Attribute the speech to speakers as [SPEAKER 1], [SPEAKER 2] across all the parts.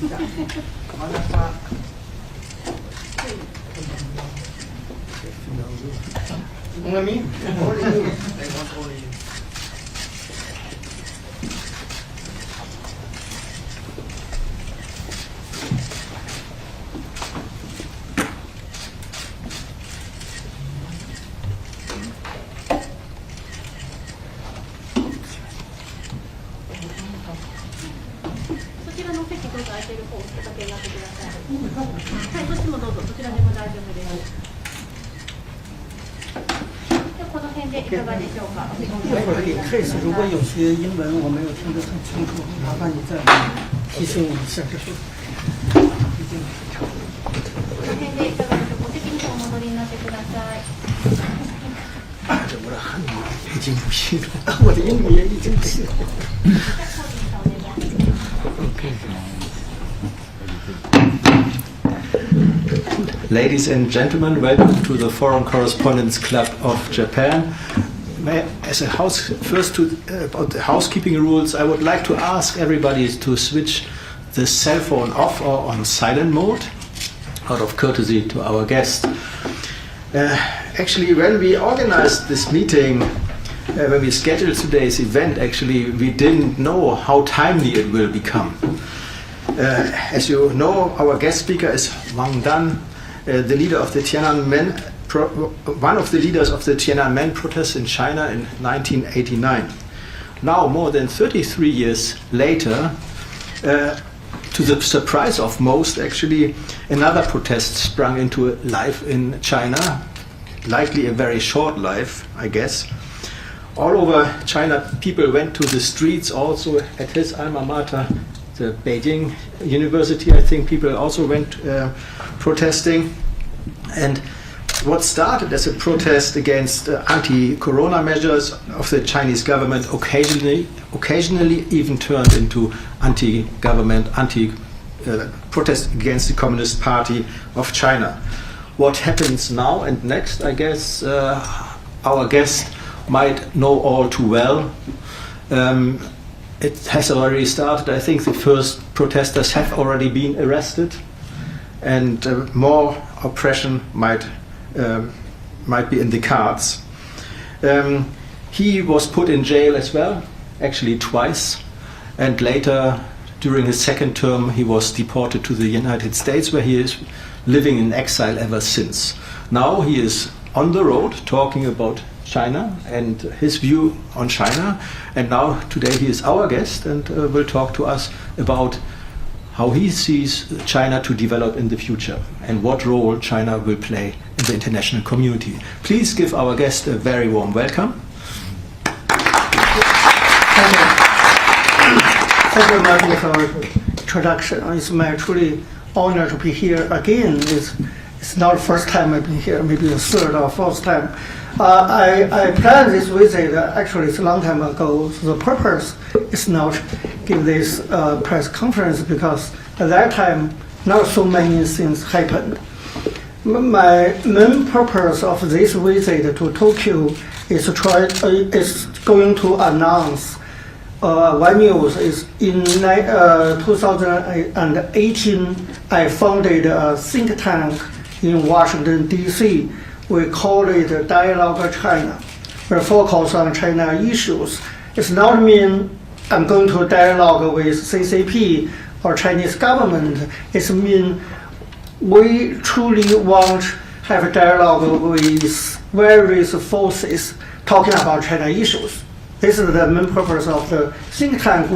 [SPEAKER 1] Only me? Only you. They want only you.
[SPEAKER 2] そちらの席どうぞ空いてる方おかけになってください。はい、そっちもどうぞどちらでも大丈夫です。この辺でいかがでしょうか。
[SPEAKER 3] 待会儿给 case， 如果有些英文我没有听得很清楚，麻烦你再提醒我一下。这是。
[SPEAKER 2] この辺でいかがでしょうか。お席にお戻りになってください。
[SPEAKER 3] 我的汉语已经不行了，我的英语也已经不行了。
[SPEAKER 4] Ladies and gentlemen, welcome to the Foreign Correspondents Club of Japan. About the housekeeping rules, I would like to ask everybody to switch the cell phone off or on silent mode, out of courtesy to our guest. Actually, when we organized this meeting, when we scheduled today's event, actually, we didn't know how timely it will become. As you know, our guest speaker is Wang Dan, the leader of the Tiananmen, one of the leaders of the Tiananmen protests in China in 1989. Now, more than 33 years later, to the surprise of most, actually, another protest sprung into life in China, likely a very short life, I guess. All over China, people went to the streets, also at his alma mater, the Beijing University, I think people also went protesting. And what started as a protest against anti-corona measures of the Chinese government occasionally even turned into anti-government, protest against the Communist Party of China. What happens now and next, I guess, our guest might know all too well. It has already started. I think the first protesters have already been arrested, and more oppression might be in the cards. He was put in jail as well, actually twice, and later, during his second term, he was deported to the United States, where he is living in exile ever since. Now he is on the road talking about China and his view on China, and now today he is our guest and will talk to us about how he sees China to develop in the future and what role China will play in the international community. Please give our guest a very warm welcome.
[SPEAKER 3] Thank you very much for the introduction. It's my truly honor to be here again. It's not the first time I've been here, maybe the third or fourth time. I planned this visit, actually it's a long time ago. So the purpose is not give this press conference because at that time not so many things happened. My main purpose of this visit to Tokyo is going to announce one news is in 2018 I founded a think tank in Washington DC. We call it Dialogue China. We focus on China issues. It's not mean I'm going to dialogue with CCP or Chinese government. It mean we truly want to have a dialogue with various forces talking about China issues. This is the main purpose of the think tank.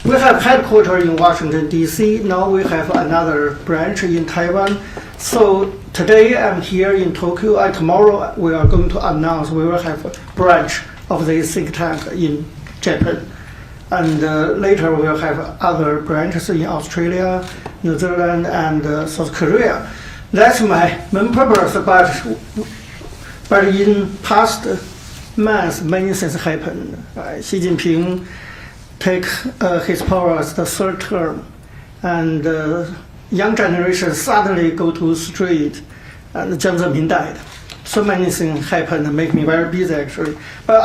[SPEAKER 3] We have headquarters in Washington DC. Now we have another branch in Taiwan. So today I'm here in Tokyo, and tomorrow we are going to announce we will have a branch of this think tank in Japan. And later we will have other branches in Australia, New Zealand, and South Korea. That's my main purpose, but in past months many things happened. Xi Jinping take his power as the third term, and young generation suddenly go to street, and Jiang Zemin died. So many things happened and make me very busy actually. But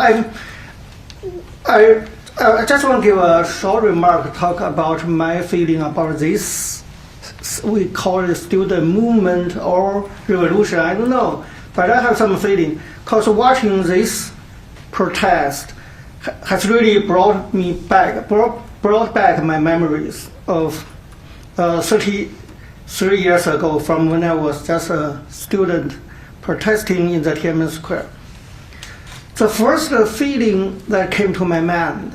[SPEAKER 3] I just want to give a short remark, talk about my feeling about this we call it student movement or revolution, I don't know. But I have some feeling, because watching this protest has really brought back my memories of 33 years ago, from when I was just a student protesting in the Tiananmen Square. The first feeling that came to my mind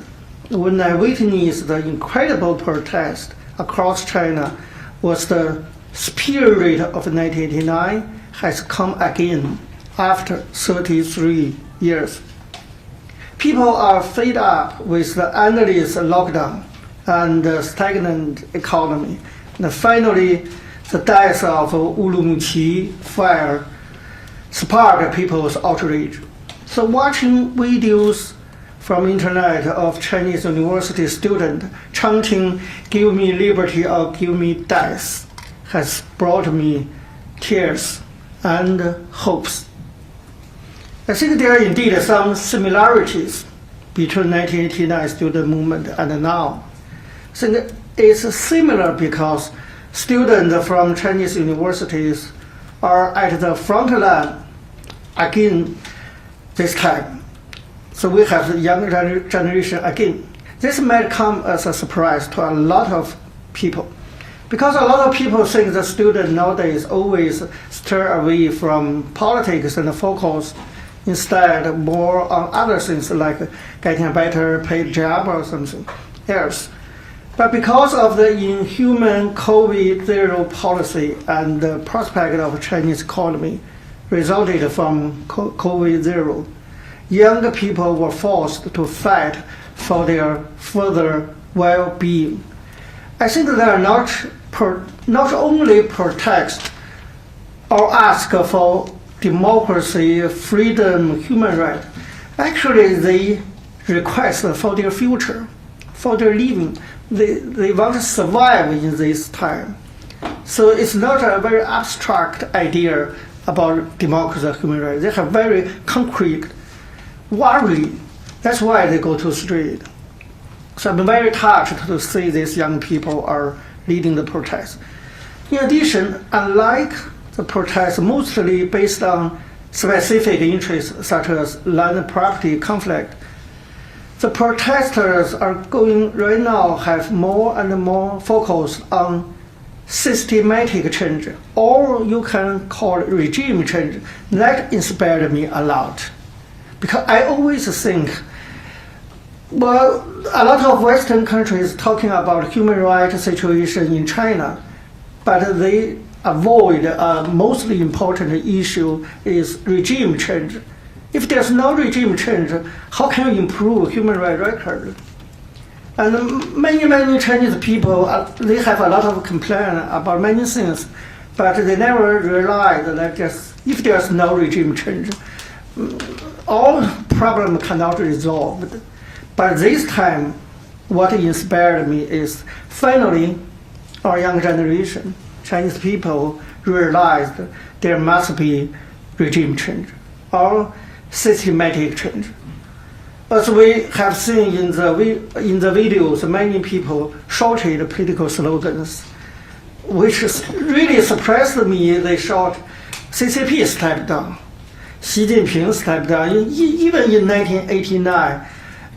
[SPEAKER 3] when I witnessed the incredible protest across China was the spirit of 1989 has come again after 33 years. People are fed up with the endless lockdown and the stagnant economy. And finally, the death of Urumqi fire sparked people's outrage. So watching videos from internet of Chinese university students chanting, "Give me liberty or give me death," has brought me tears and hopes. I think there are indeed some similarities between 1989 student movement and now. I think it's similar because students from Chinese universities are at the front line again this time. So we have the younger generation again. This might come as a surprise to a lot of people, because a lot of people think the student nowadays always steer away from politics and focus instead more on other things like getting a better paid job or something else. But because of the inhuman COVID-0 policy and the prospect of Chinese economy resulted from COVID-0, young people were forced to fight for their further well-being. I think they are not only protest or ask for democracy, freedom, human rights. Actually, they request for their future, for their living. They want to survive in this time. So it's not a very abstract idea about democracy and human rights. They have very concrete worry. That's why they go to the street. So I'm very touched to see these young people are leading the protest. In addition, unlike the protests mostly based on specific interests such as land property conflict, the protesters are going right now have more and more focus on systematic change, or you can call it regime change. That inspired me a lot, because I always think, well, a lot of Western countries talking about human rights situation in China, but they avoid a mostly important issue is regime change. If there's no regime change, how can you improve human rights record? And many Chinese people, they have a lot of complaint about many things, but they never realize that if there's no regime change, all problems cannot be resolved. But this time, what inspired me is finally our young generation, Chinese people, realized there must be regime change or systematic change. As we have seen in the videos, many people shouted political slogans, which really surprised me. They shout, "CCP stepped down," Xi Jinping stepped down. Even in 1989,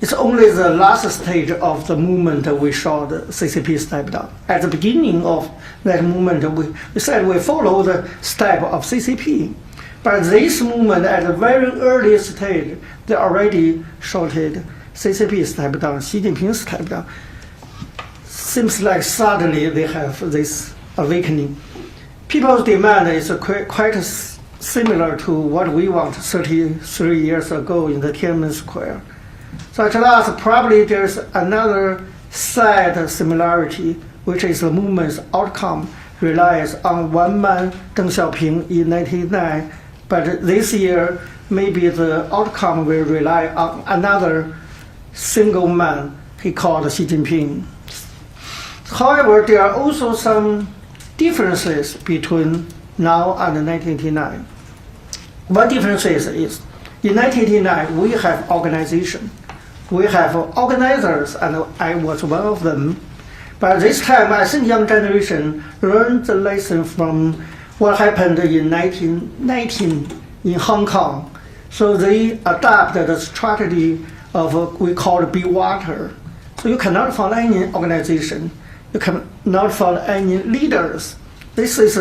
[SPEAKER 3] it's only the last stage of the movement we saw the CCP step down. At the beginning of that movement, we said we follow the step of CCP. But this movement, at a very early stage, they already shouted, "CCP step down, Xi Jinping step down." Seems like suddenly they have this awakening. People's demand is quite similar to what we want 33 years ago in the Tiananmen Square. So at last, probably there's another sad similarity, which is the movement's outcome relies on one man, Deng Xiaoping, in 1989. But this year, maybe the outcome will rely on another single man, he called Xi Jinping. However, there are also some differences between now and 1989. One difference is in 1989, we have organization. We have organizers, and I was one of them. But this time, I think young generation learned the lesson from what happened in 1919 in Hong Kong. So they adopted the strategy of we call it be water. So you cannot find any organization, you cannot find any leaders. This is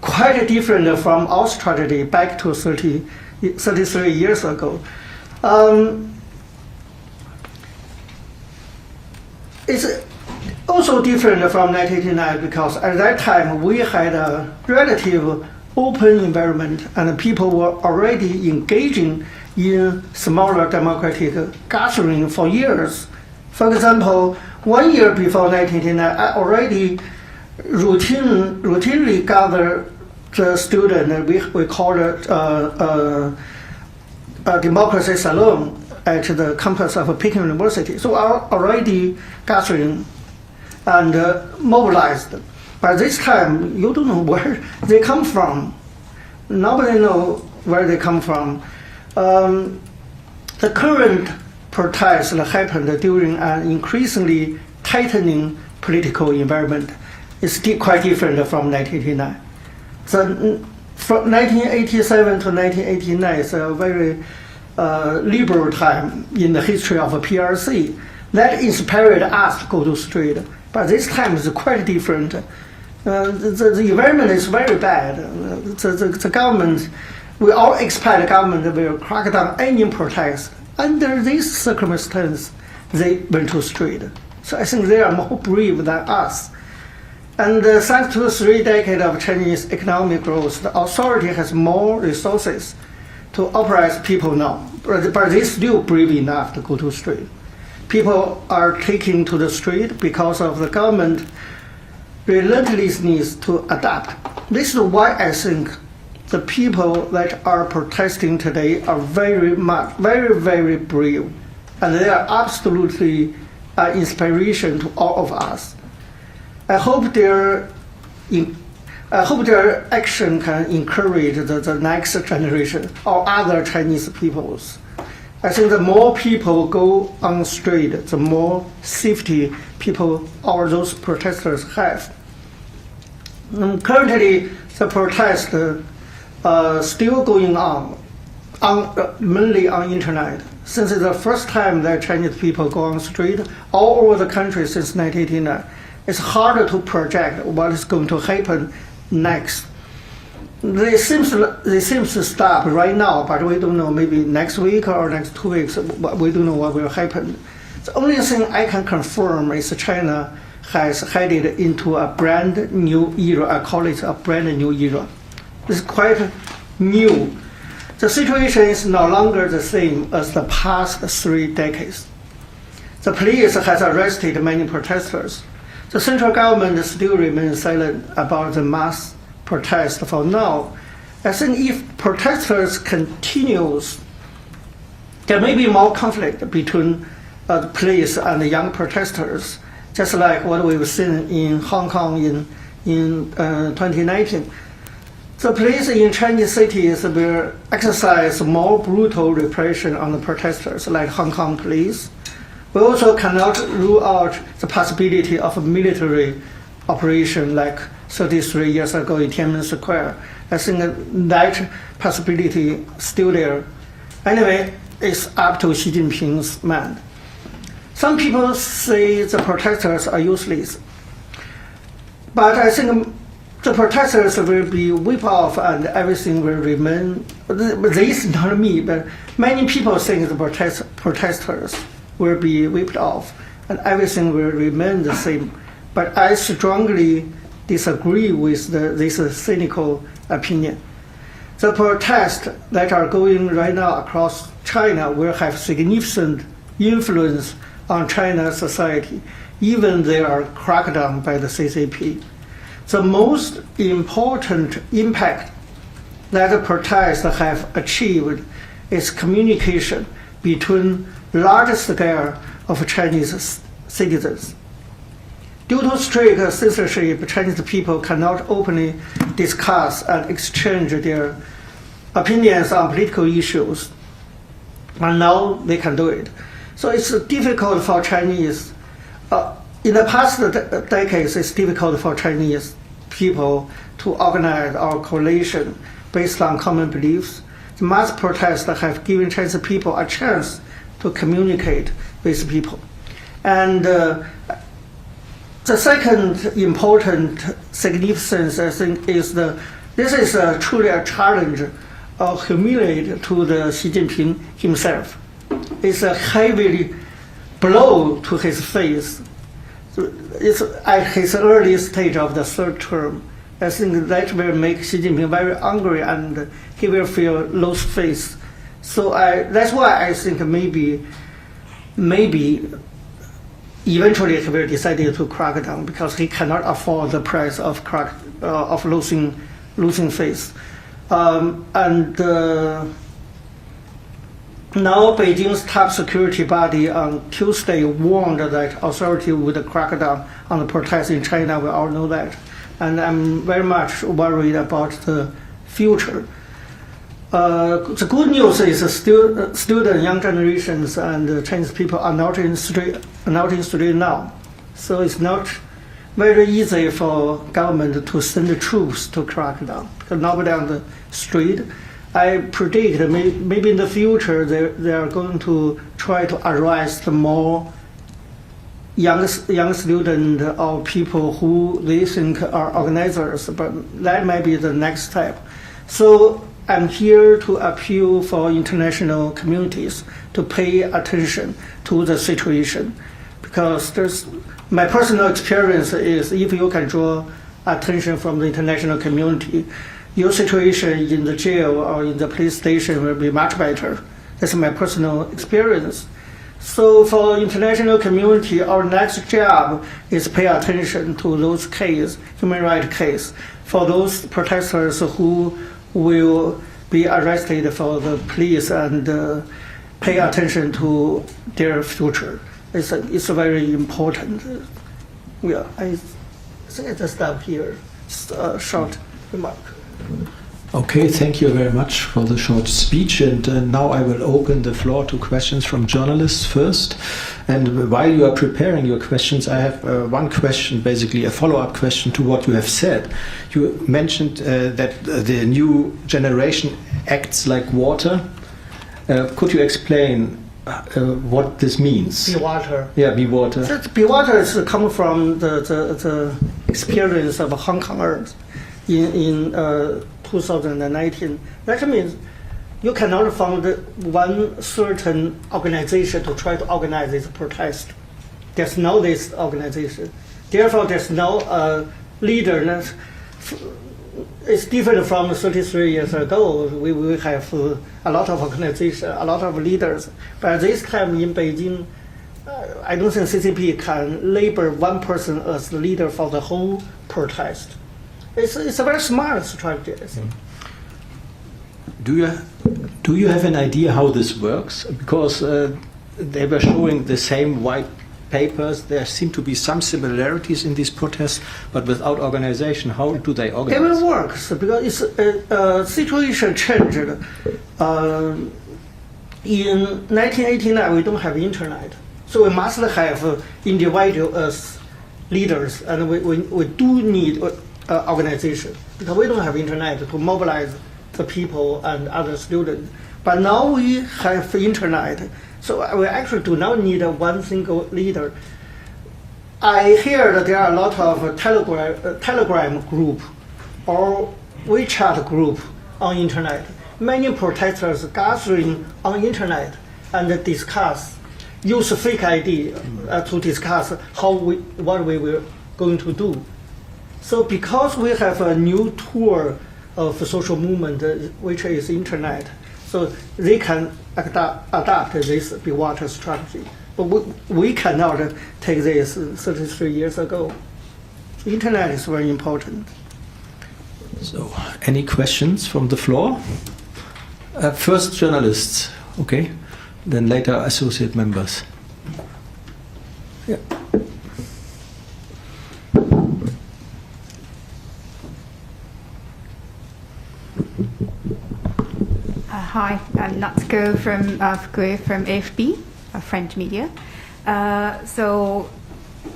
[SPEAKER 3] quite different from our strategy back to 33 years ago. It's also different from 1989 because at that time we had a relative open environment and people were already engaging in smaller democratic gathering for years. For example, 1 year before 1989, I already routinely gather the student, we call it a democracy salon at the campus of Peking University. So I already gathering and mobilized. But this time, you don't know where they come from. Nobody knows where they come from. The current protests that happened during an increasingly tightening political environment is quite different from 1989. From 1987 to 1989 is a very liberal time in the history of PRC. That inspired us to go to street. But this time is quite different. The environment is very bad. The government, we all expect the government will crack down any protest. Under these circumstances, they went to street. So I think they are more brave than us. And thanks to 3 decades of Chinese economic growth, the authority has more resources to operate people now. But they're still brave enough to go to street. People are taking to the street because of the government relentlessness to adapt. This is why I think the people that are protesting today are very brave, and they are absolutely an inspiration to all of us. I hope their action can encourage the next generation or other Chinese peoples. I think the more people go on the street, the more safety people or those protesters have. Currently, the protests still going on mainly on internet. Since it's the first time that Chinese people go on the street all over the country since 1989, it's harder to project what is going to happen next. They seem to stop right now, but we don't know, maybe next week or next 2 weeks, we don't know what will happen. The only thing I can confirm is China has headed into a brand new era. I call it a brand new era. It's quite new. The situation is no longer the same as the past 3 decades. The police has arrested many protesters. The central government still remains silent about the mass protest for now. I think if protesters continues, there may be more conflict between the police and the young protesters, just like what we've seen in Hong Kong in 2019. The police in Chinese cities will exercise more brutal repression on the protesters, like Hong Kong police. We also cannot rule out the possibility of a military operation like 33 years ago in Tiananmen Square. I think that possibility is still there. Anyway, it's up to Xi Jinping's mind. Some people say the protesters are useless, but I think the protesters will be wiped off and everything will remain. This is not me, but many people think the protesters will be wiped off and everything will remain the same. But I strongly disagree with this cynical opinion. The protests that are going right now across China will have significant influence on China's society, even they are cracked down by the CCP. The most important impact that the protests have achieved is communication between large scale of Chinese citizens. Due to strict censorship, Chinese people cannot openly discuss and exchange their opinions on political issues, and now they can do it. So it's difficult for Chinese in the past decades, it's difficult for Chinese people to organize our coalition based on common beliefs. The mass protests have given Chinese people a chance to communicate with people. And the second important significance, I think, is this is truly a challenge or humiliate to the Xi Jinping himself. It's a heavy blow to his face. It's at his early stage of the third term. I think that will make Xi Jinping very angry and he will feel lost face. So that's why I think maybe eventually he will decide to crack down because he cannot afford the price of losing face. Now Beijing's top security body on Tuesday warned that authority would crack down on the protests in China. We all know that. And I'm very much worried about the future. The good news is student, young generations, and Chinese people are not in street now. So it's not very easy for government to send the troops to crack down because nobody on the street. I predict maybe in the future they are going to try to arrest more young students or people who they think are organizers, but that might be the next step. So I'm here to appeal for international communities to pay attention to the situation because my personal experience is if you can draw attention from the international community, your situation in the jail or in the police station will be much better. That's my personal experience. So for international community, our next job is pay attention to those cases, human rights cases, for those protesters who will be arrested for the police and pay attention to their future. It's very important. Yeah, I think I just stop here. Just a short remark.
[SPEAKER 4] Okay, thank you very much for the short speech. And now I will open the floor to questions from journalists first. And while you are preparing your questions, I have one question, basically a follow-up question to what you have said. You mentioned that the new generation acts like water. Could you explain what this means?
[SPEAKER 3] Be water.
[SPEAKER 4] Yeah, be water.
[SPEAKER 3] Be water is coming from the experience of Hong Kongers in 2019. That means you cannot find one certain organization to try to organize this protest. There's no this organization. Therefore, there's no leader. It's different from 33 years ago. We have a lot of organizations, a lot of leaders. But this time in Beijing, I don't think CCP can label one person as the leader for the whole protest. It's a very smart strategy, I think.
[SPEAKER 4] Do you have an idea how this works? Because they were showing the same white papers. There seem to be some similarities in these protests, but without organization. How do they organize?
[SPEAKER 3] It will work because it's situation changed. In 1989, we don't have internet, so we must have individual leaders, and we do need organization because we don't have internet to mobilize the people and other students. But now we have internet, so we actually do not need one single leader. I hear that there are a lot of Telegram group or WeChat group on internet. Many protesters gathering on internet and discuss, use fake ID to discuss what we were going to do. So because we have a new tool of social movement, which is internet, so they can adapt this be water strategy. But we cannot take this 33 years ago. Internet is very important.
[SPEAKER 4] So, any questions from the floor? First journalists, okay? Then later associate members. Yeah.
[SPEAKER 5] Hi, I'm Natsuko from AFB, French media. So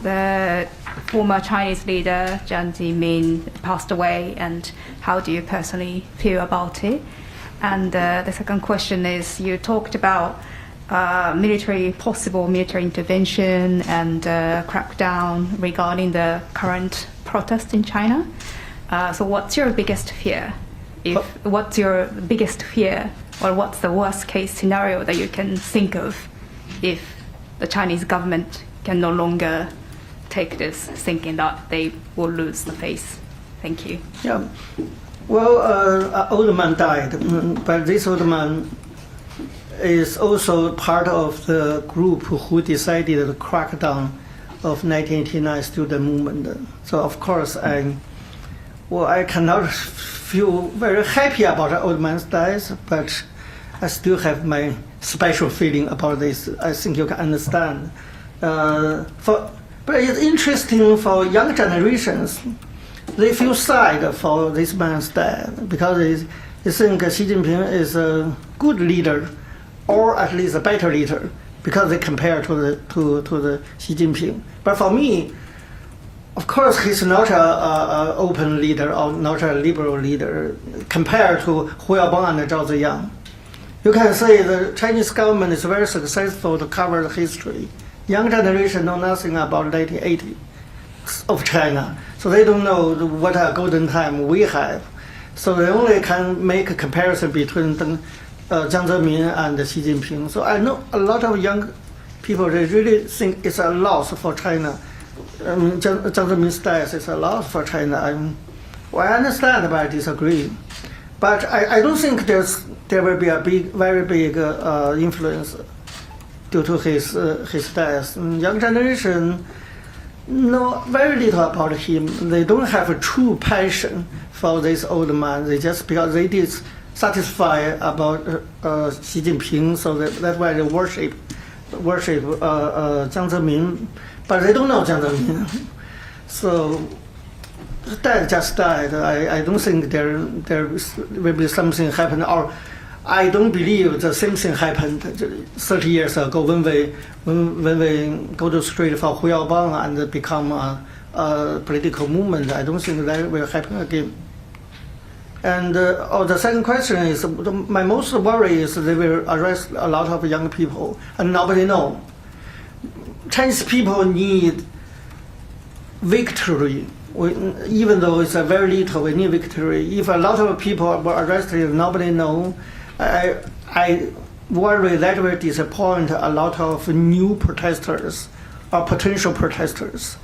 [SPEAKER 5] the former Chinese leader Jiang Zemin passed away, and how do you personally feel about it? And the second question is, you talked about possible military intervention and crackdown regarding the current protests in China. So what's your biggest fear? What's your biggest fear, or what's the worst case scenario that you can think of if the Chinese government can no longer take this, thinking that they will lose the face? Thank you.
[SPEAKER 3] Yeah. Well, an old man died, but this old man is also part of the group who decided the crackdown of 1989 student movement. So of course I cannot feel very happy about the old man's death, but I still have my special feeling about this. I think you can understand. But it's interesting for young generations. They feel sad for this man's death because they think Xi Jinping is a good leader, or at least a better leader, because they compare to the Xi Jinping. But for me, of course, he's not an open leader or not a liberal leader compared to Hu Yaobang and Zhao Ziyang. You can say the Chinese government is very successful to cover the history. Young generation know nothing about 1980 of China, so they don't know what a golden time we have. So they only can make a comparison between Jiang Zemin and Xi Jinping. So I know a lot of young people, they really think it's a loss for China. Jiang Zemin's death is a loss for China. I understand, but I disagree. But I don't think there will be a very big influence due to his death. Young generation know very little about him. They don't have a true passion for this old man. They just, because they did satisfy about Xi Jinping, so that's why they worship Jiang Zemin, but they don't know Jiang Zemin. So that just died. I don't think there will be something happen, or I don't believe the same thing happened 30 years ago when we go to street for Hu Yaobang and become a political movement. I don't think that will happen again. And the second question is, my most worry is they will arrest a lot of young people, and nobody know. Chinese people need victory. Even though it's a very little, we need victory. If a lot of people were arrested, nobody know. I worry that will disappoint a lot of new protesters or potential protesters.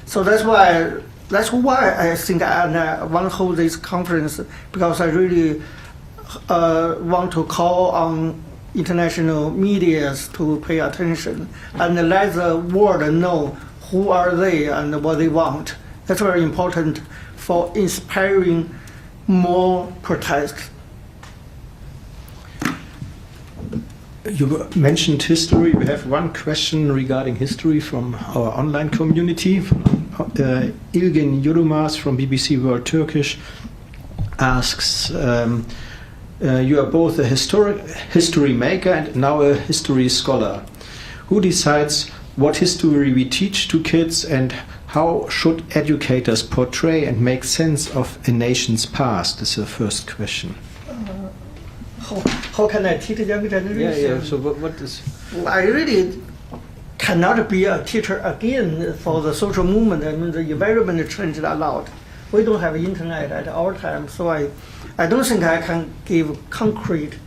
[SPEAKER 3] So that's why I think I want to hold this conference, because I really want to call on international media to pay attention and let the world know who are they and what they want. That's very important for inspiring more protests.
[SPEAKER 4] You mentioned history. We have one question regarding history from our online community. Ilgin Yilmaz from BBC World Turkish asks, you are both a history maker and now a history scholar. Who decides what history we teach to kids, and how should educators portray and make sense of a nation's past? This is the first question.
[SPEAKER 3] How can I teach young generation?
[SPEAKER 4] Yeah. So what is?
[SPEAKER 3] I really cannot be a teacher again for the social movement. I mean, the environment changed a lot. We don't have internet at our time, so I don't think I can give concrete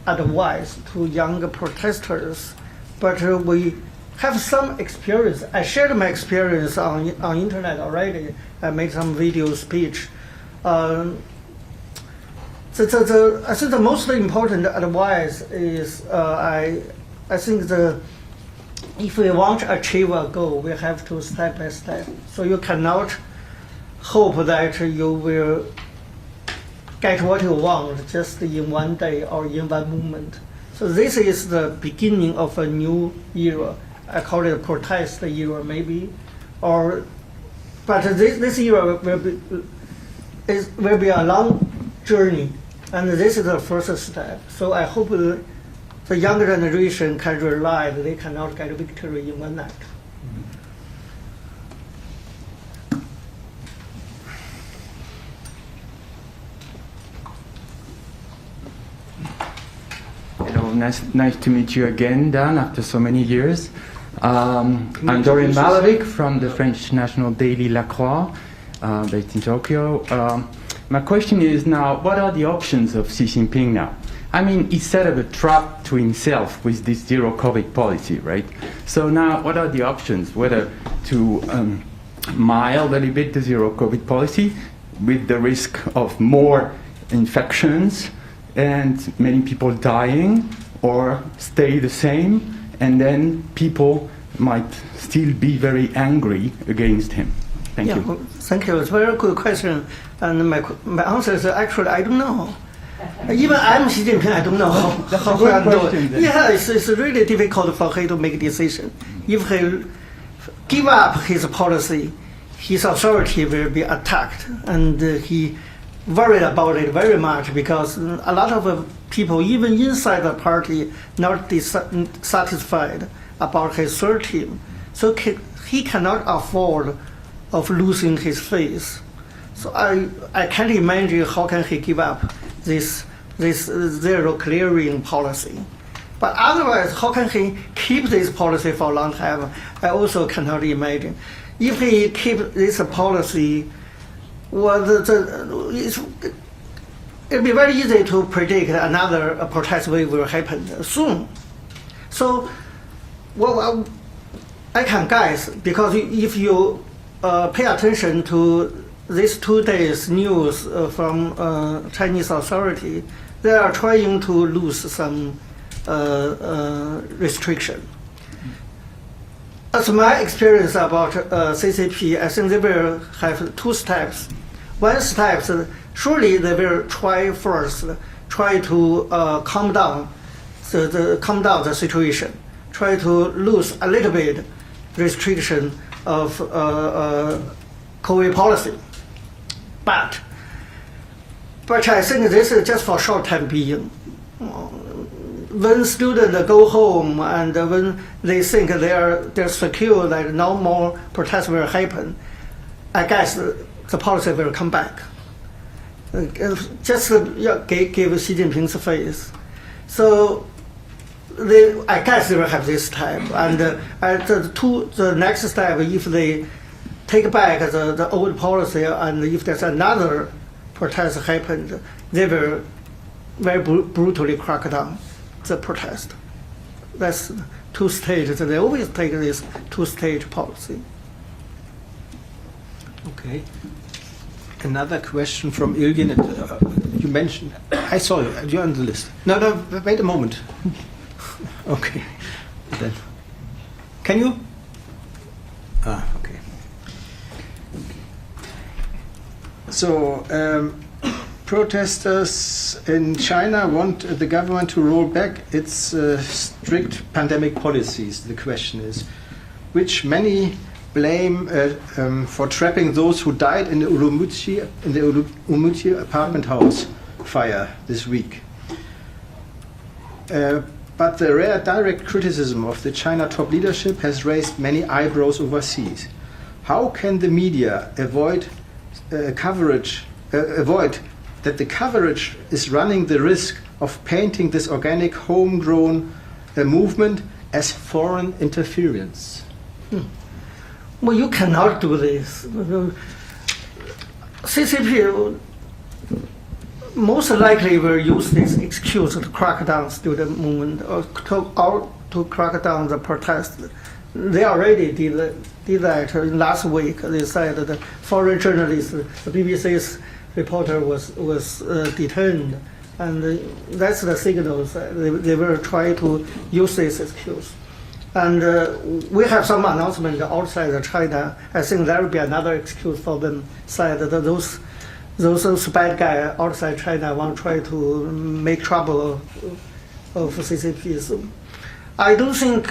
[SPEAKER 3] advice to young protesters. But we have some experience. I shared my experience on internet already. I made some video speech. I think the most important advice is I think if we want to achieve a goal, we have to step by step. So you cannot hope that you will get what you want just in one day or in one moment. So this is the beginning of a new era. I call it a protest era, maybe, but this era will be a long journey. And this is the first step. So I hope the younger generation can rely that they cannot get victory in one night.
[SPEAKER 6] nice to meet you again, Dan, after so many years. I'm Dorian Malovic from the French national daily La Croix, based in Tokyo. My question is now, what are the options of Xi Jinping now? I mean, he set up a trap to himself with this zero COVID policy, right? So now, what are the options? Whether to mild a little bit the zero COVID policy with the risk of more infections and many people dying, or stay the same, and then people might still be very angry against him. Thank you.
[SPEAKER 3] Thank you. It's a very good question. And my answer is actually I don't know. Even I'm Xi Jinping, I don't know how to do it. Yeah, it's really difficult for him to make a decision. If he give up his policy, his authority will be attacked, and he worried about it very much because a lot of people, even inside the party, not satisfied about his third team. So he cannot afford of losing his face. So I can't imagine how can he give up this zero clearing policy. But otherwise, how can he keep this policy for a long time? I also cannot imagine. If he keep this policy, well, it'll be very easy to predict another protest wave will happen soon. So, well, I can guess, because if you pay attention to these 2 days news from Chinese authority, they are trying to lose some restriction. As my experience about CCP, I think they will have 2 steps. One step, surely they will try to calm down the situation, try to lose a little bit restriction of COVID policy. But I think this is just for short time being. When students go home and when they think they're secure, that no more protests will happen, I guess the policy will come back. Just give Xi Jinping's face. So I guess they will have this time. And the next step, if they take back the old policy, and if there's another protest happened, they will very brutally crack down the protest. That's 2 stages. They always take this 2-stage policy.
[SPEAKER 4] Okay. Another question from Ilgin. You mentioned, I saw you, you're on the list. No, wait a moment. Okay. Then. Can you? Okay. So, protesters in China want the government to roll back its strict pandemic policies. The question is, which many blame for trapping those who died in the Urumqi apartment house fire this week. But the rare direct criticism of the China top leadership has raised many eyebrows overseas. How can the media avoid that the coverage is running the risk of painting this organic homegrown movement as foreign interference?
[SPEAKER 3] Well, you cannot do this. CCP most likely will use this excuse to crack down student movement or to crack down the protest. They already did that last week. They said that the foreign journalist, the BBC's reporter, was detained, and that's the signals. They will try to use this excuse. And we have some announcement outside China. I think there will be another excuse for them. Said that those bad guys outside China want to try to make trouble of CCP. So I don't think.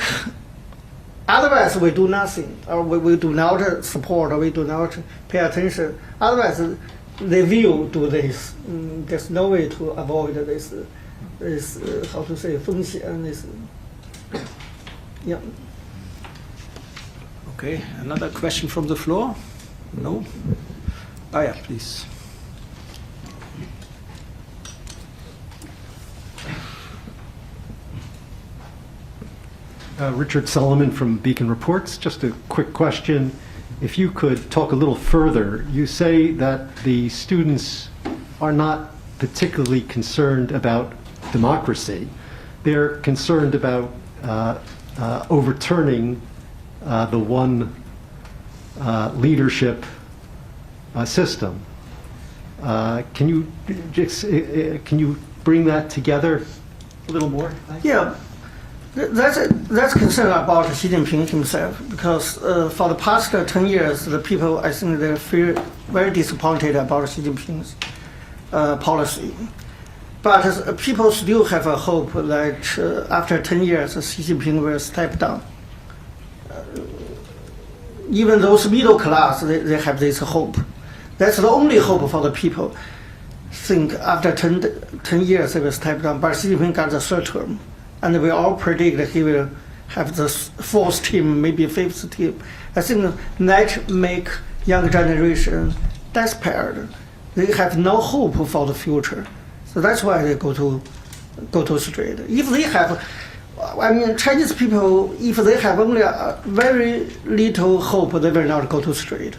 [SPEAKER 3] Otherwise, we do nothing, or we do not support, or we do not pay attention. Otherwise, they will do this. There's no way to avoid this how to say, 风险, this. Yeah.
[SPEAKER 4] Okay, another question from the floor? No? Ah, yeah, please.
[SPEAKER 7] Richard Solomon from Beacon Reports. Just a quick question. If you could talk a little further, you say that the students are not particularly concerned about democracy. They're concerned about overturning the one leadership system. Can you bring that together a little more?
[SPEAKER 3] Yeah, that's concern about Xi Jinping himself, because for the past 10 years, the people, I think, they feel very disappointed about Xi Jinping's policy. But people still have a hope that after 10 years, Xi Jinping will step down. Even those middle class, they have this hope. That's the only hope for the people. Think after 10 years, they will step down. But Xi Jinping got the third term. And we all predict that he will have the fourth term, maybe fifth term. I think that make young generation desperate. They have no hope for the future. So that's why they go to street. If they have, I mean, Chinese people, if they have only a very little hope, they will not go to street.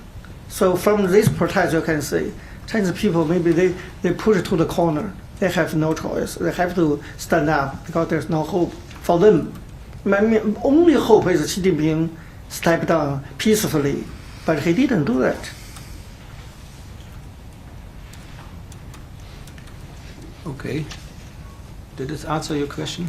[SPEAKER 3] So from this protest, you can see Chinese people, maybe they push to the corner. They have no choice. They have to stand up because there's no hope for them. I mean, only hope is Xi Jinping step down peacefully, but he didn't do that.
[SPEAKER 4] Okay. Did this answer your question?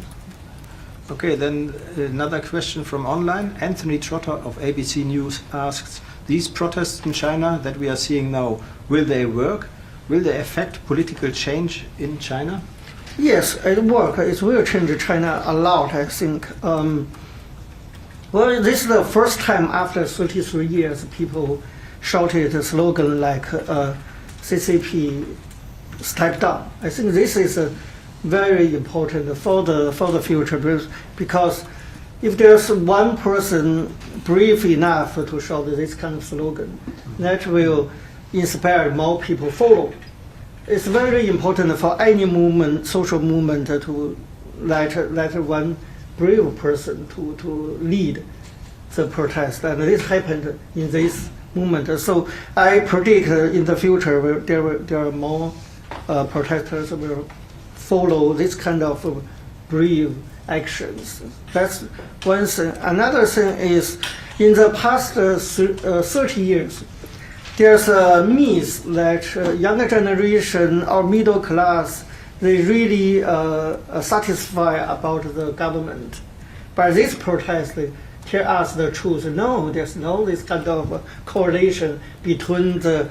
[SPEAKER 4] Okay, then another question from online. Anthony Trotter of ABC News asks, these protests in China that we are seeing now, will they work? Will they affect political change in China?
[SPEAKER 3] Yes, it works. It will change China a lot, I think. Well, this is the first time after 33 years people shouted a slogan like CCP step down. I think this is very important for the future, because if there's one person brave enough to shout this kind of slogan, that will inspire more people follow. It's very important for any movement, social movement, to let one brave person to lead the protest, and this happened in this movement. So I predict in the future there are more protesters will follow this kind of brave actions. That's one thing. Another thing is, in the past 30 years, there's a myth that younger generation or middle class, they really satisfied about the government. But this protest, they tell us the truth. No, there's no this kind of correlation between the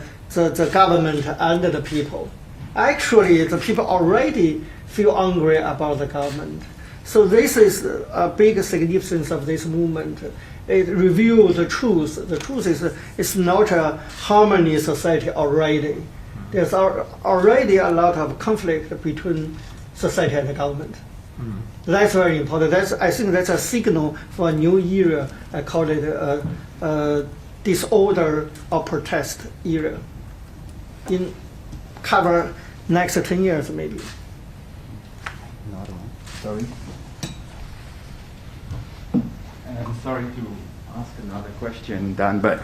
[SPEAKER 3] government and the people. Actually, the people already feel angry about the government. So this is a big significance of this movement. It reveals the truth. The truth is it's not a harmony society already. There's already a lot of conflict between society and the government. That's very important. I think that's a signal for a new era. I call it a disorder or protest era. In cover next 10 years maybe.
[SPEAKER 6] Not all. Sorry. I'm sorry to ask another question, Dan, but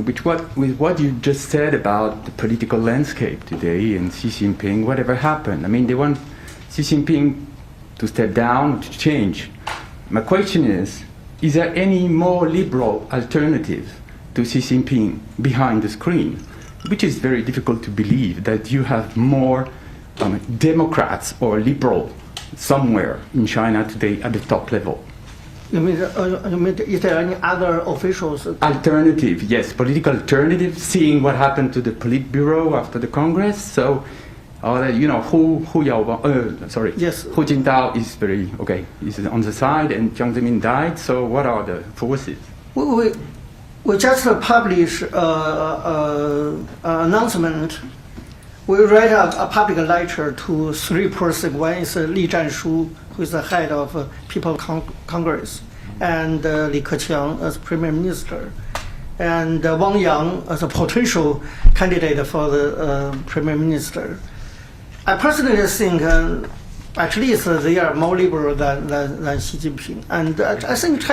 [SPEAKER 6] with what you just said about the political landscape today and Xi Jinping, whatever happened, I mean, they want Xi Jinping to step down, to change. My question is there any more liberal alternative to Xi Jinping behind the screen? Which is very difficult to believe that you have more Democrats or liberal somewhere in China today at the top level.
[SPEAKER 3] You mean is there any other officials?
[SPEAKER 6] Alternative, yes, political alternative, seeing what happened to the Politburo after the Congress. So, yes. Hu Jintao is very, okay, he's on the side, and Jiang Zemin died, so what are the forces?
[SPEAKER 3] We just published an announcement. We write a public lecture to 3 persons. One is Li Zhanshu, who is the head of People's Congress, and Li Keqiang as Premier Minister, and Wang Yang as a potential candidate for the Premier Minister. I personally think at least they are more liberal than Xi Jinping. And I think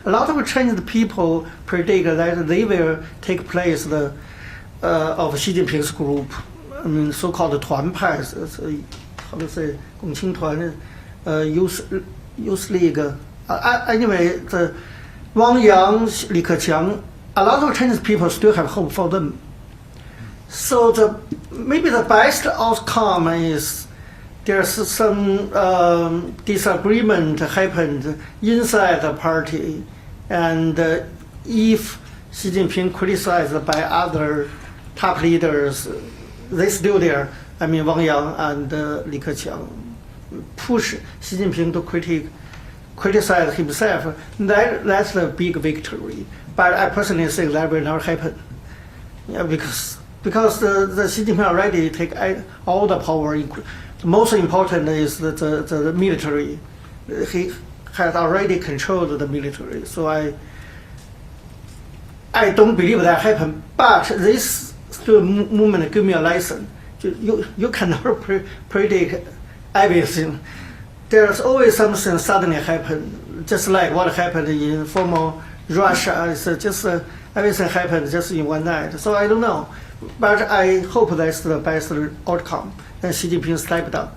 [SPEAKER 3] a lot of Chinese people predict that they will take place of Xi Jinping's group. I mean, so-called 团派, how to say, 共青团, Youth League. Anyway, the Wang Yang, Li Keqiang, a lot of Chinese people still have hope for them. So maybe the best outcome is there's some disagreement happened inside the party, and if Xi Jinping criticized by other top leaders, they still there. I mean, Wang Yang and Li Keqiang push Xi Jinping to criticize himself. That's the big victory. But I personally think that will not happen. Yeah, because the Xi Jinping already take all the power. The most important is the military. He has already controlled the military. So I don't believe that happened. But this movement give me a lesson. You cannot predict everything. There's always something suddenly happen, just like what happened in former Russia. It's just everything happened just in one night. So I don't know. But I hope that's the best outcome. And Xi Jinping step down.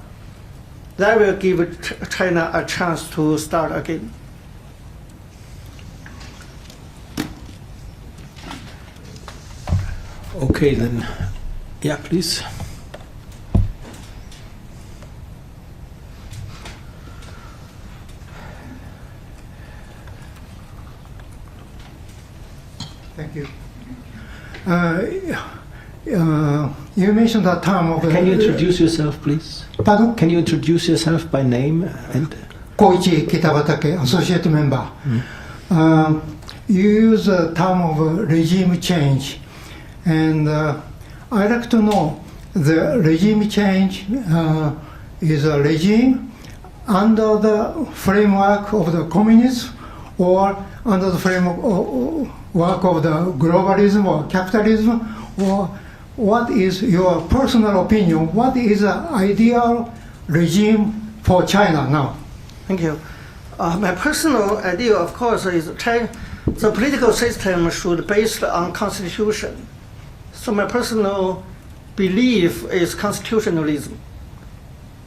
[SPEAKER 3] That will give China a chance to start again.
[SPEAKER 4] Okay, then, yeah, please.
[SPEAKER 8] Thank you. You mentioned the term of...
[SPEAKER 4] Can you introduce yourself, please?
[SPEAKER 8] Pardon?
[SPEAKER 4] Can you introduce yourself by name? And
[SPEAKER 8] Koichi Kitabatake, associate member. You use the term of regime change. And I'd like to know, the regime change is a regime under the framework of the communism or under the framework of the globalism or capitalism, or what is your personal opinion? What is the ideal regime for China now?
[SPEAKER 3] Thank you. My personal idea, of course, is the political system should be based on constitution. So my personal belief is constitutionalism.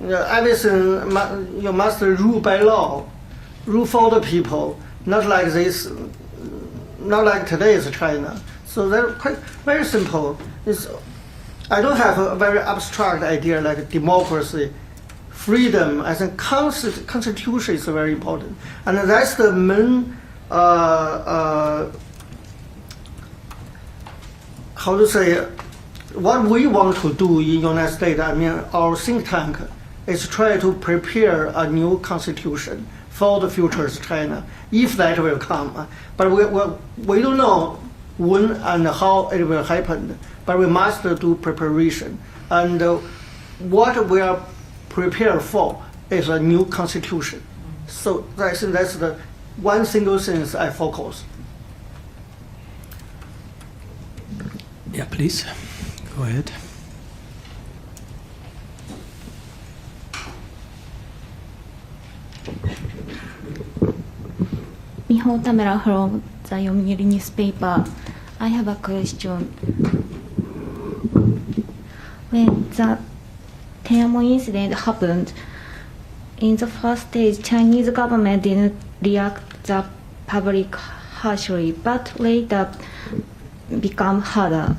[SPEAKER 3] Everything you must rule by law, rule for the people, not like this, not like today's China. So they're quite very simple. I don't have a very abstract idea like democracy, freedom. I think constitution is very important, and that's the main. How to say? What we want to do in United States, I mean, our think tank, is try to prepare a new constitution for the future's China, if that will come. But we don't know when and how it will happen, but we must do preparation. And what we are prepared for is a new constitution. So I think that's the one single thing I focus.
[SPEAKER 4] yeah, please, go ahead.
[SPEAKER 9] Miho Tamara from the Yomiuri newspaper. I have a question. When the Tiananmen incident happened, in the first stage, Chinese government didn't react the public harshly, but later become harder.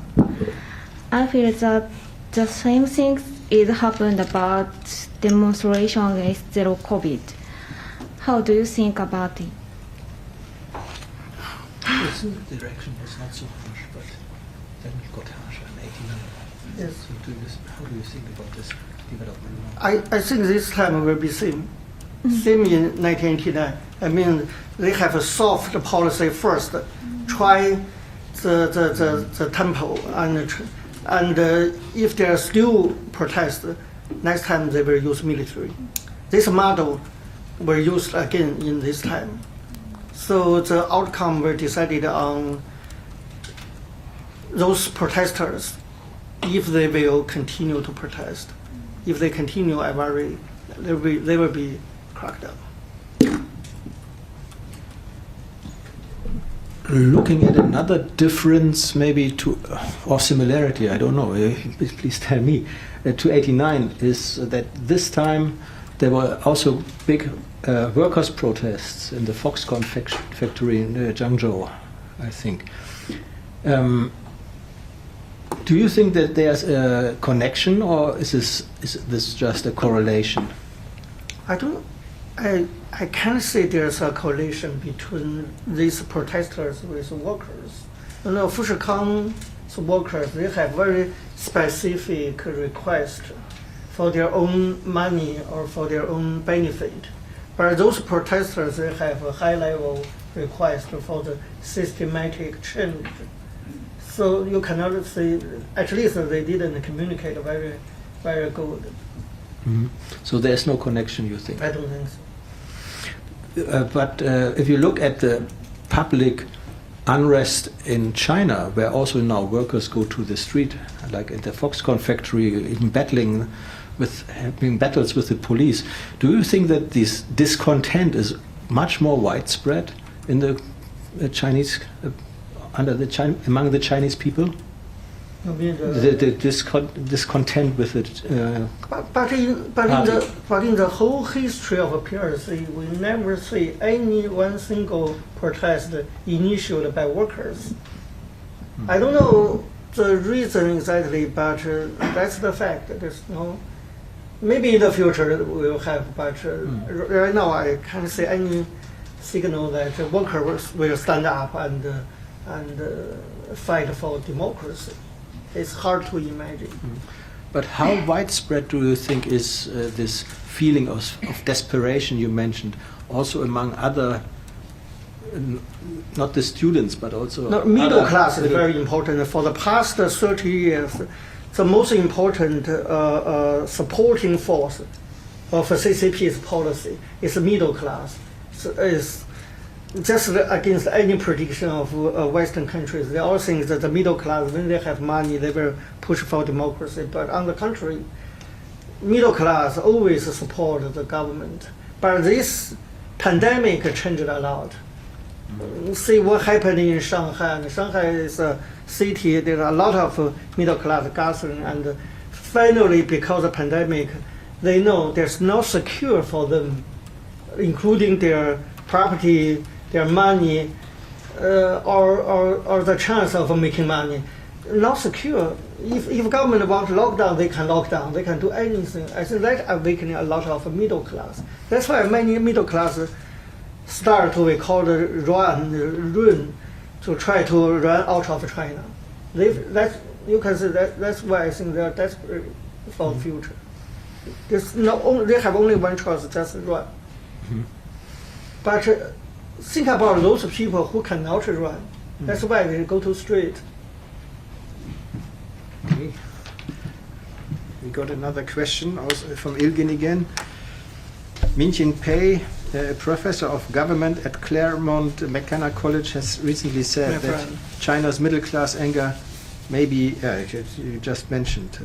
[SPEAKER 9] I feel that the same thing is happened about demonstration against zero COVID. How do you think about it?
[SPEAKER 4] The direction was not so harsh, but then it got harsher in 1989.
[SPEAKER 3] Yes.
[SPEAKER 4] So how do you think about this development now?
[SPEAKER 3] I think this time will be same. Same in 1989. I mean, they have a soft policy first, try the tempo, and if there are still protests, next time they will use military. This model will used again in this time. So the outcome will decided on those protesters, if they will continue to protest. If they continue a very they will be cracked down.
[SPEAKER 4] Looking at another difference, maybe or similarity, I don't know. Please tell me. To '89 is that this time there were also big workers' protests in the Foxconn factory in Zhangzhou, I think. Do you think that there's a connection, or is this just a correlation?
[SPEAKER 3] I can't say there's a correlation between these protesters with workers. You know, Fushikang's workers, they have very specific requests for their own money or for their own benefit. But those protesters, they have a high-level request for the systematic change. So you cannot say, at least they didn't communicate very, very good.
[SPEAKER 4] Mm-hmm. So there's no connection, you think?
[SPEAKER 3] I don't think so.
[SPEAKER 4] But if you look at the public unrest in China, where also now workers go to the street, like at the Foxconn factory, even having battles with the police, do you think that this discontent is much more widespread in the Chinese, among the Chinese people?
[SPEAKER 3] You mean
[SPEAKER 4] the discontent with it.
[SPEAKER 3] But in the whole history of PRC, we never see any one single protest initiated by workers. I don't know the reason exactly, but that's the fact. There's no. Maybe in the future we'll have, but right now I can't see any signal that workers will stand up and fight for democracy. It's hard to imagine.
[SPEAKER 4] But how widespread do you think is this feeling of desperation you mentioned, also among other, not the students, but also
[SPEAKER 3] middle class is very important. For the past 30 years, the most important supporting force of CCP's policy is middle class. So it's just against any prediction of Western countries. They all think that the middle class, when they have money, they will push for democracy. But on the contrary, middle class always support the government. But this pandemic changed a lot. See what happened in Shanghai. Shanghai is a city, there's a lot of middle class gathering, and finally, because of the pandemic, they know there's no secure for them, including their property, their money, or the chance of making money. Not secure. If government want to lock down, they can lock down. They can do anything. I think that awakening a lot of middle class. That's why many middle class start to call run to try to run out of China. You can say that's why I think they are desperate for the future. They have only one choice, just run. Mm-hmm. But think about those people who cannot run. That's why they go to street.
[SPEAKER 4] Okay. We got another question also from Ilgin again. Min-Chin Pei, a professor of government at Claremont McKenna College, has recently said that China's middle class anger may be, you just mentioned.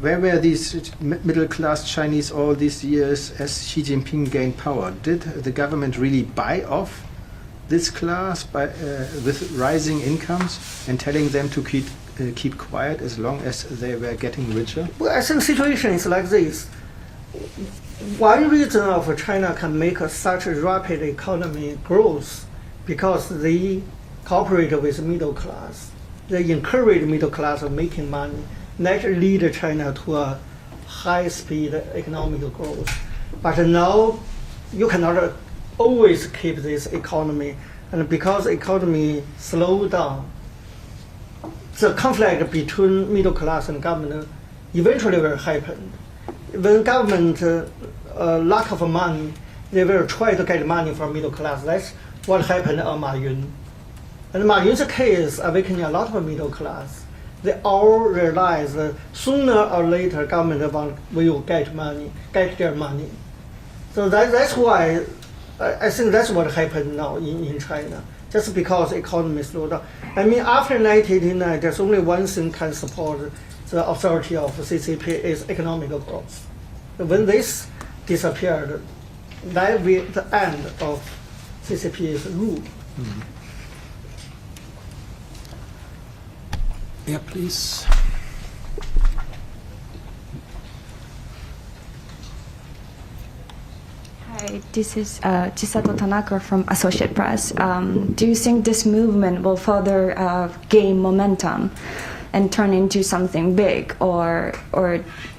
[SPEAKER 4] Where were these middle class Chinese all these years as Xi Jinping gained power? Did the government really buy off this class with rising incomes and telling them to keep quiet as long as they were getting richer?
[SPEAKER 3] Well, I think the situation is like this. One reason of China can make such rapid economy growth because they cooperate with middle class. They encourage middle class of making money. That lead China to a high-speed economic growth. But now you cannot always keep this economy, and because the economy slowed down, the conflict between middle class and government eventually will happen. When government lack of money, they will try to get money from middle class. That's what happened on Ma Yun. And Ma Yun's case awakened a lot of middle class. They all realize that sooner or later government will get their money. So that's why I think that's what happened now in China, just because the economy slowed down. I mean, after 1989, there's only one thing can support the authority of CCP is economic growth. when this disappeared, that will be the end of CCP's rule.
[SPEAKER 4] Yeah, please.
[SPEAKER 10] Hi, this is Chisato Tanaka from Associate Press. Do you think this movement will further gain momentum and turn into something big, or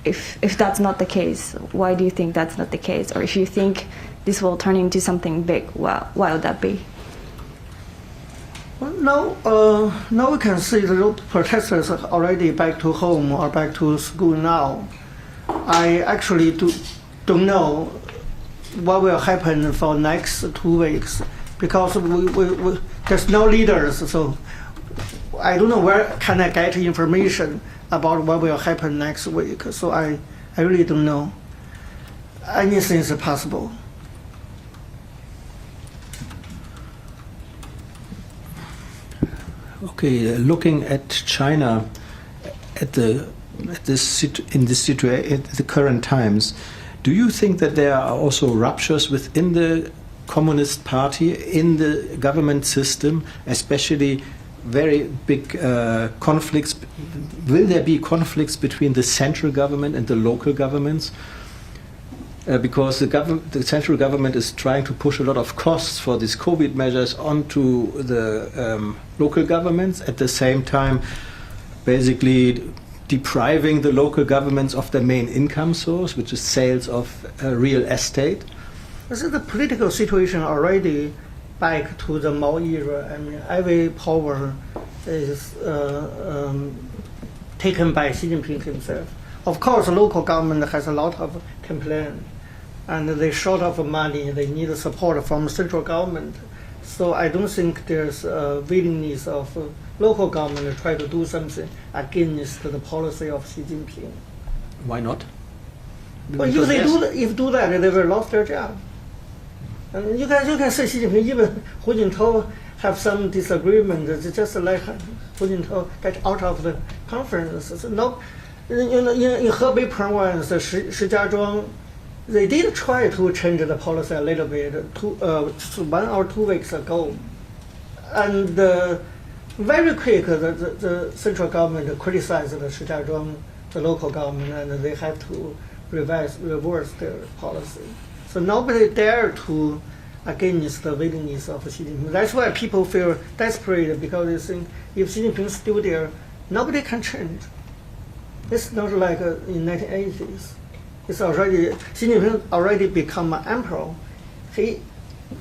[SPEAKER 10] if that's not the case, why do you think that's not the case? Or if you think this will turn into something big, why would that be?
[SPEAKER 3] Well, now we can see the protesters are already back to home or back to school now. I actually don't know what will happen for next 2 weeks because there's no leaders, so I don't know where can I get information about what will happen next week. So I really don't know. Anything is possible.
[SPEAKER 4] Okay, looking at China in the current times, do you think that there are also ruptures within the Communist Party, in the government system, especially very big conflicts? Will there be conflicts between the central government and the local governments? Because the central government is trying to push a lot of costs for these COVID measures onto the local governments, at the same time basically depriving the local governments of their main income source, which is sales of real estate.
[SPEAKER 3] This is the political situation already back to the Mao era. I mean, every power is taken by Xi Jinping himself. Of course, local government has a lot of complaints, and they short of money. They need support from central government. So I don't think there's a willingness of local government to try to do something against the policy of Xi Jinping.
[SPEAKER 4] Why not?
[SPEAKER 3] Well, if they do that, they will lose their job. And you can say Xi Jinping, even Hu Jintao have some disagreement, just like Hu Jintao get out of the conference. So no, in Hebei province, Shijiazhuang, they did try to change the policy a little bit 1 or 2 weeks ago. And very quick, the central government criticized the Shijiazhuang, the local government, and they had to reverse their policy. So nobody dared to against the willingness of Xi Jinping. That's why people feel desperate, because they think if Xi Jinping is still there, nobody can change. It's not like in 1980s. It's already, Xi Jinping already become an emperor. He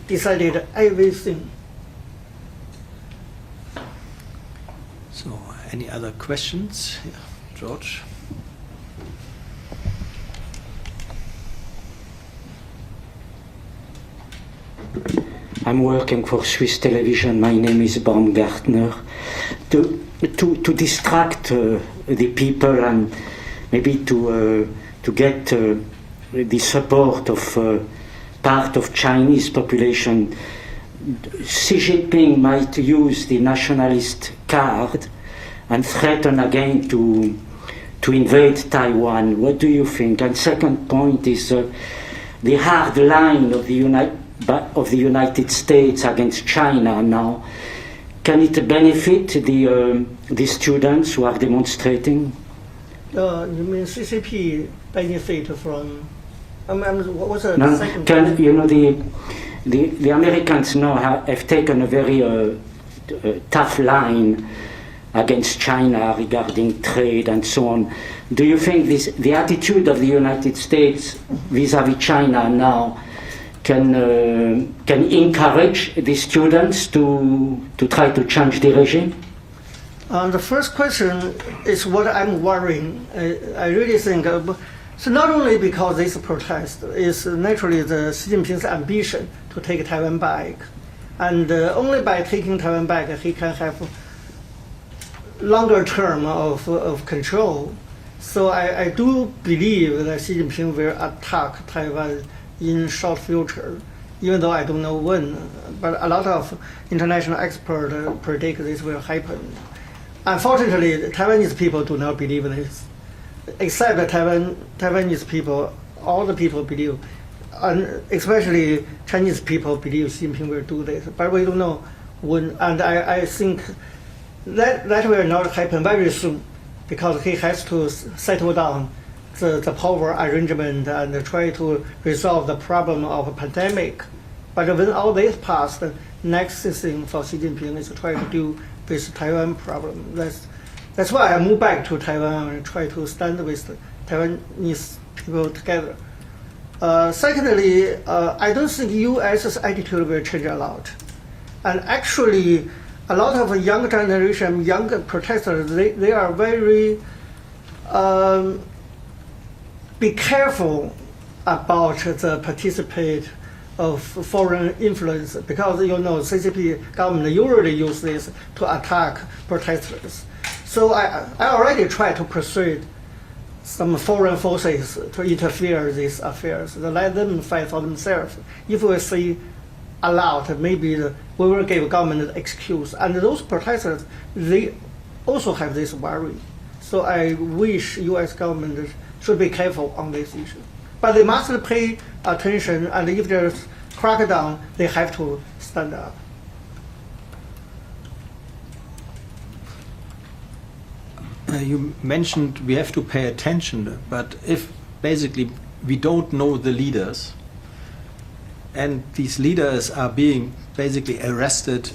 [SPEAKER 3] decided everything.
[SPEAKER 4] So, any other questions? Yeah, George?
[SPEAKER 11] I'm working for Swiss television. My name is Baumgartner. To distract the people and maybe to get the support of part of Chinese population, Xi Jinping might use the nationalist card and threaten again to invade Taiwan. What do you think? And second point is the hard line of the United States against China now. Can it benefit the students who are demonstrating?
[SPEAKER 3] You mean CCP benefit from? What's the
[SPEAKER 11] No,
[SPEAKER 3] second?
[SPEAKER 11] you know, the Americans now have taken a very tough line against China regarding trade and so on. Do you think the attitude of the United States vis-à-vis China now can encourage the students to try to change the regime?
[SPEAKER 3] The first question is what I'm worrying. I really think, so not only because this protest is naturally the Xi Jinping's ambition to take Taiwan back, and only by taking Taiwan back he can have longer term of control. So I do believe that Xi Jinping will attack Taiwan in short future, even though I don't know when. But a lot of international experts predict this will happen. Unfortunately, Taiwanese people do not believe this, except that Taiwanese people all the people believe, and especially Chinese people believe Xi Jinping will do this, but we don't know when. And I think that will not happen very soon, because he has to settle down the power arrangement and try to resolve the problem of a pandemic. But when all this passed, the next thing for Xi Jinping is to try to deal with Taiwan problem. That's why I moved back to Taiwan and try to stand with the Taiwanese people together. Secondly, I don't think U.S.'s attitude will change a lot. And actually, a lot of young generation, young protesters, they are very be careful about the participate of foreign influence, because CCP government usually use this to attack protesters. So I already tried to persuade some foreign forces to interfere in these affairs, to let them fight for themselves. If we see a lot, maybe we will give government an excuse. And those protesters, they also have this worry. So I wish U.S. government should be careful on this issue. But they must pay attention, and if there's crackdown, they have to stand up.
[SPEAKER 4] You mentioned we have to pay attention, but if basically we don't know the leaders, and these leaders are being basically arrested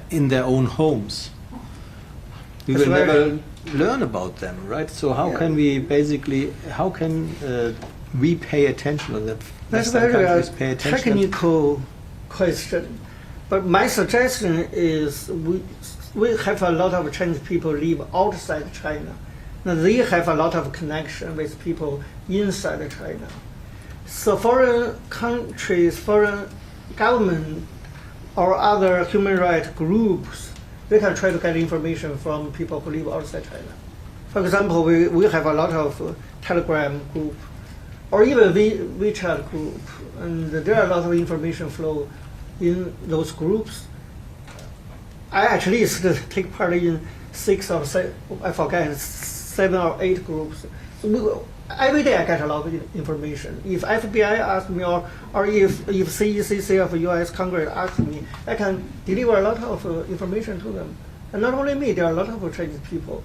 [SPEAKER 4] in their own homes, we will never learn about them, right? So how can we basically, how can we pay attention to that?
[SPEAKER 3] That's a very technical question. But my suggestion is we have a lot of Chinese people live outside China. Now they have a lot of connection with people inside China. So foreign countries, foreign government, or other human rights groups, they can try to get information from people who live outside China. For example, we have a lot of Telegram group, or even WeChat group, and there are a lot of information flow in those groups. I at least take part in 6 or 7, I forget, 7 or 8 groups. So every day I get a lot of information. If FBI asks me, or if CECC of U.S. Congress asks me, I can deliver a lot of information to them. And not only me, there are a lot of Chinese people.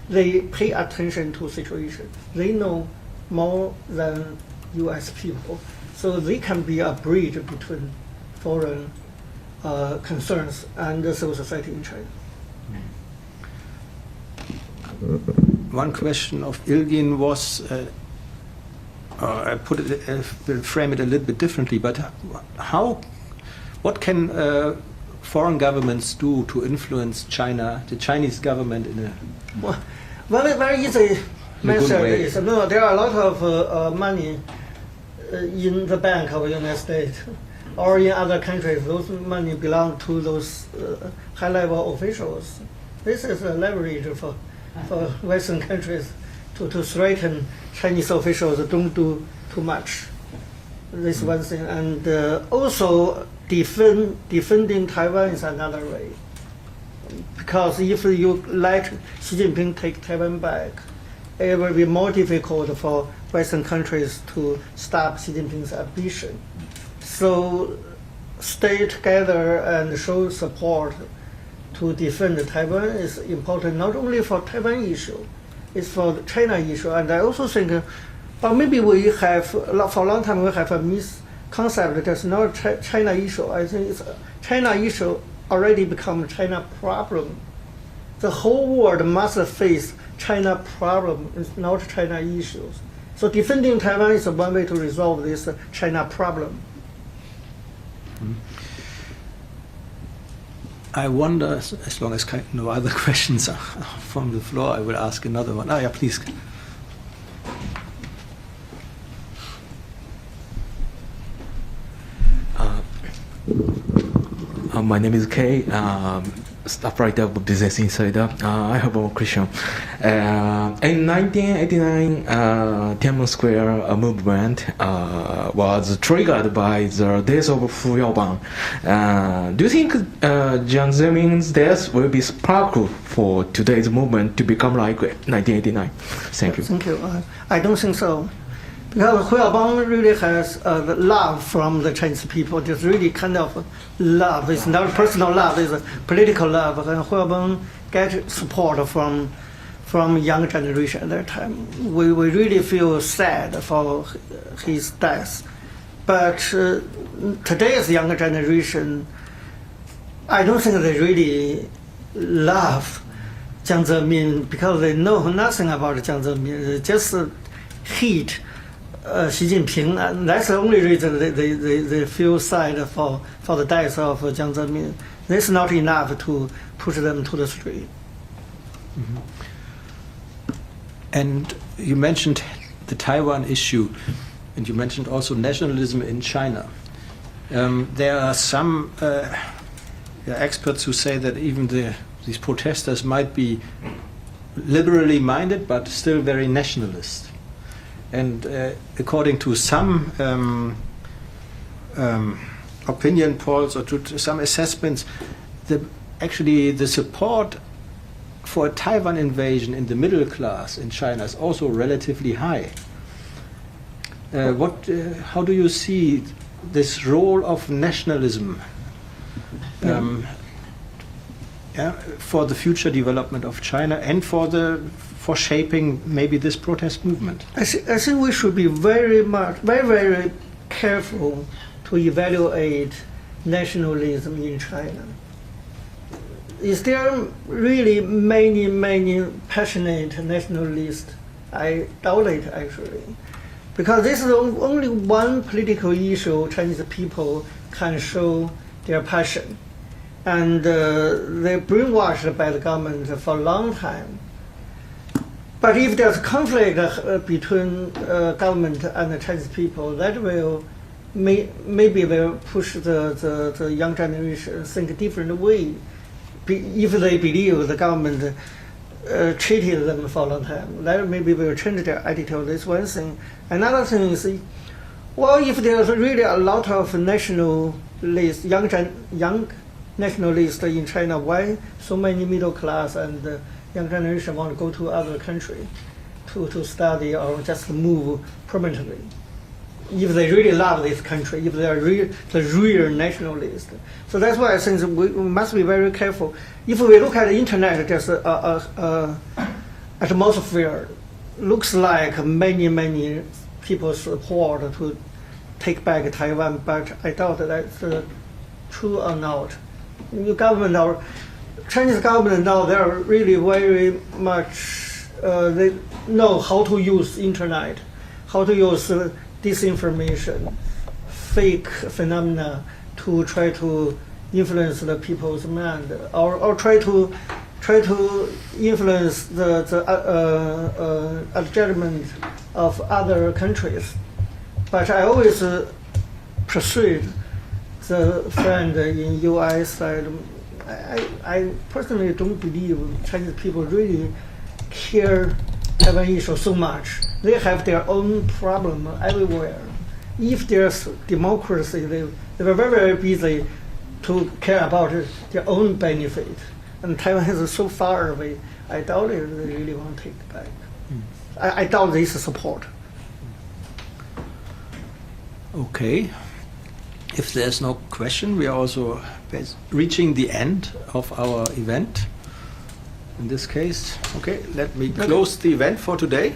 [SPEAKER 3] They pay attention to situation. They know more than U.S. people. So they can be a bridge between foreign concerns and the civil society in China.
[SPEAKER 4] One question of Ilgin was, I put it, will frame it a little bit differently, but what can foreign governments do to influence China, the Chinese government in a
[SPEAKER 3] very easy method is, there are a lot of money in the bank of the United States or in other countries. Those money belong to those high-level officials. This is a leverage for Western countries to threaten Chinese officials don't do too much. This is one thing. And also defending Taiwan is another way. Because if you let Xi Jinping take Taiwan back, it will be more difficult for Western countries to stop Xi Jinping's ambition. So stay together and show support to defend Taiwan is important, not only for Taiwan issue, it's for the China issue. And I also think, but maybe we have, for a long time, we have a misconcept that there's no China issue. I think it's China issue already become China problem. The whole world must face China problem, it's not China issues. So defending Taiwan is one way to resolve this China problem.
[SPEAKER 4] I wonder, as long as no other questions are from the floor, I will ask another one. Yeah, please.
[SPEAKER 12] My name is Kay, staff writer of Business Insider. I have one question. In 1989, Tiananmen Square movement was triggered by the death of Fu Yaobang. Do you think Jiang Zemin's death will be sparkle for today's movement to become like 1989? Thank you.
[SPEAKER 3] Thank you. I don't think so. Because Huabang really has the love from the Chinese people. It's really kind of love. It's not personal love. It's a political love. And Huabang get support from young generation at that time. We really feel sad for his death. But today's younger generation, I don't think they really love Jiang Zemin because they know nothing about Jiang Zemin. They just hate Xi Jinping, and that's the only reason they feel sad for the death of Jiang Zemin. That's not enough to push them to the street.
[SPEAKER 4] Mm-hmm. And you mentioned the Taiwan issue, and you mentioned also nationalism in China. There are some experts who say that even these protesters might be liberally minded, but still very nationalist. And according to some opinion polls or to some assessments, actually the support for a Taiwan invasion in the middle class in China is also relatively high. How do you see this role of nationalism for the future development of China and for shaping maybe this protest movement?
[SPEAKER 3] I think we should be very careful to evaluate nationalism in China. Is there really many passionate nationalists? I doubt it, actually. Because this is only one political issue Chinese people can show their passion. And they're brainwashed by the government for a long time. But if there's conflict between government and the Chinese people, that will maybe will push the young generation think a different way. If they believe the government cheated them for a long time, that maybe will change their attitude. That's one thing. Another thing is, well, if there's really a lot of nationalists, young nationalists in China, why so many middle class and young generation want to go to other country to study or just move permanently? If they really love this country, if they are the real nationalists. So that's why I think that we must be very careful. If we look at the internet, there's atmosphere looks like many people support to take back Taiwan, but I doubt that's true or not. The government, our Chinese government now, they're really very much, they know how to use internet, how to use disinformation, fake phenomena to try to influence the people's mind, or try to influence the judgment of other countries. But I always persuade the friend in US that I personally don't believe Chinese people really care Taiwan issue so much. They have their own problem everywhere. If there's democracy, they were very busy to care about their own benefit. And Taiwan is so far away, I doubt they really want to take it back. I doubt this support.
[SPEAKER 4] Okay. If there's no question, we are also reaching the end of our event. In this case, okay, let me close the event for today.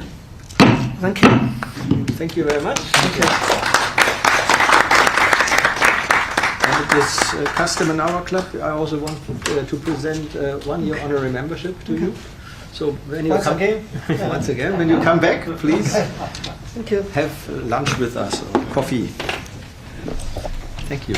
[SPEAKER 3] Thank you.
[SPEAKER 4] Thank you very much.
[SPEAKER 3] Thank you.
[SPEAKER 4] And it is custom in our club. I also want to present 1 year honorary membership to you. So when you once again, when you come back, please
[SPEAKER 3] Thank you.
[SPEAKER 4] have lunch with us or coffee. Thank you.